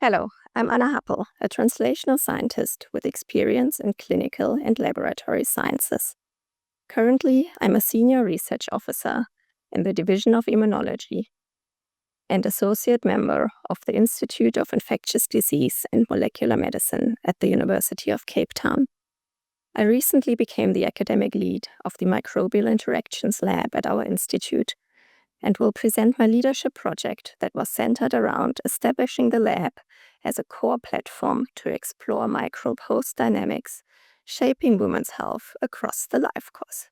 Hello, I'm Anna Happel, a translational scientist with experience in clinical and laboratory sciences. Currently, I'm a senior research officer in the Division of Immunology and associate member of the Institute of Infectious Disease and Molecular Medicine at the University of Cape Town. I recently became the academic lead of the Microbial Interactions Lab at our institute and will present my leadership project that was centered around establishing the lab as a core platform to explore microbe host dynamics, shaping women's health across the life course.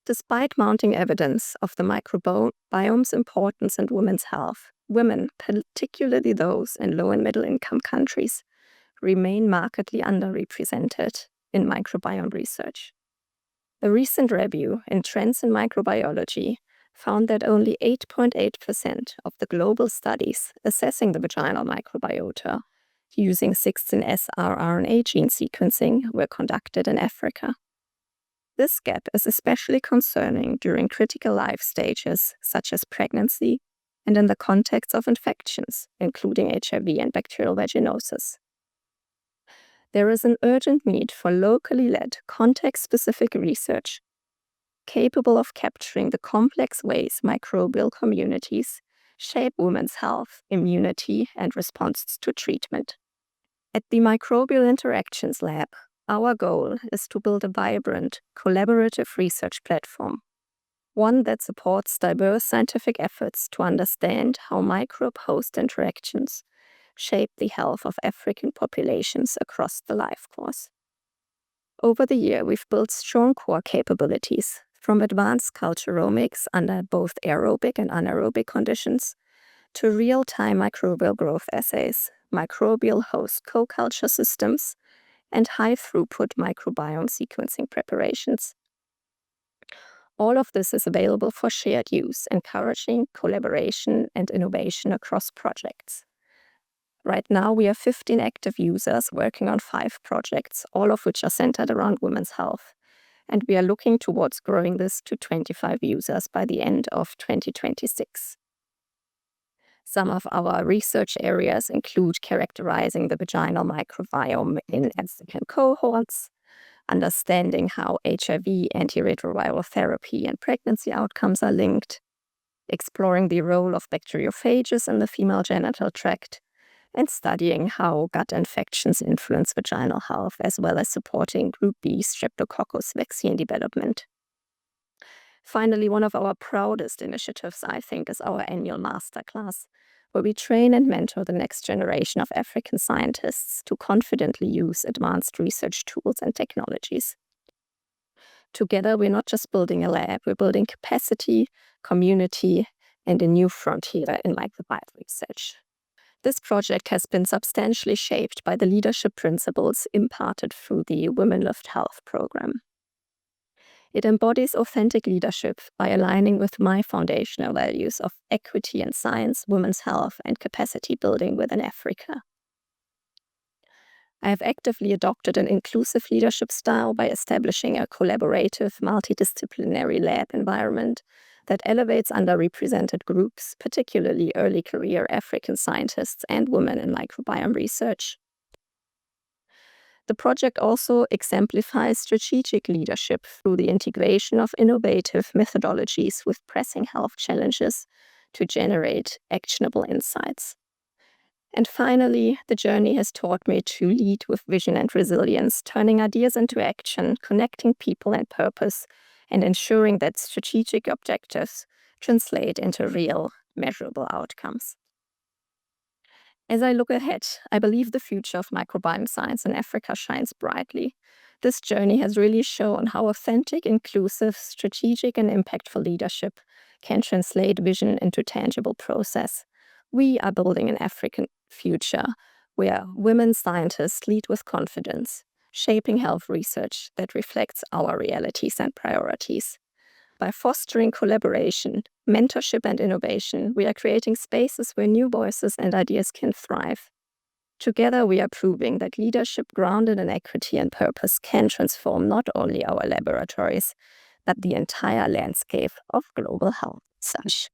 Despite mounting evidence of the microbiome's importance in women's health, women, particularly those in low and middle income countries, remain markedly underrepresented in microbiome research. A recent review in Trends in Microbiology found that only 8.8% of the global studies assessing the vaginal microbiota using 16S rRNA gene sequencing were conducted in Africa. This gap is especially concerning during critical life stages such as pregnancy and in the context of infections, including HIV and bacterial vaginosis. There is an urgent need for locally led, context-specific research capable of capturing the complex ways microbial communities shape women's health, immunity, and responses to treatment. At the Microbial Interactions Lab, our goal is to build a vibrant, collaborative research platform, one that supports diverse scientific efforts to understand how microbe-host interactions shape the health of African populations across the life course. Over the year, we've built strong core capabilities, from advanced culturomics under both aerobic and anaerobic conditions, to real-time microbial growth assays, microbial host co-culture systems, and high-throughput microbiome sequencing preparations. All of this is available for shared use, encouraging collaboration and innovation across projects. Right now, we have 15 active users working on 5 projects, all of which are centered around women's health. And we are looking towards growing this to 25 users by the end of 2026. Some of our research areas include characterizing the vaginal microbiome in African cohorts, understanding how HIV, antiretroviral therapy, and pregnancy outcomes are linked, exploring the role of bacteriophages in the female genital tract, and studying how gut infections influence vaginal health, as well as supporting Group B streptococcus vaccine development. Finally, one of our proudest initiatives, I think, is our annual masterclass, where we train and mentor the next generation of African scientists to confidently use advanced research tools and technologies. Together, we're not just building a lab, we're building capacity, community, and a new frontier in microbiome research. This project has been substantially shaped by the leadership principles imparted through the Women Lift Health program. It embodies authentic leadership by aligning with my foundational values of equity in science, women's health, and capacity building within Africa. I have actively adopted an inclusive leadership style by establishing a collaborative, multidisciplinary lab environment that elevates underrepresented groups, particularly early career African scientists and women in microbiome research. The project also exemplifies strategic leadership through the integration of innovative methodologies with pressing health challenges to generate actionable insights. And finally, the journey has taught me to lead with vision and resilience, turning ideas into action, connecting people and purpose, and ensuring that strategic objectives translate into real, measurable outcomes. As I look ahead, I believe the future of microbiome science in Africa shines brightly. This journey has really shown how authentic, inclusive, strategic, and impactful leadership can translate vision into tangible process. We are building an African future where women scientists lead with confidence, shaping health research that reflects our realities and priorities. By fostering collaboration, mentorship, and innovation, we are creating spaces where new voices and ideas can thrive. Together, we are proving that leadership grounded in equity and purpose can transform not only our laboratories, but the entire landscape of global health research.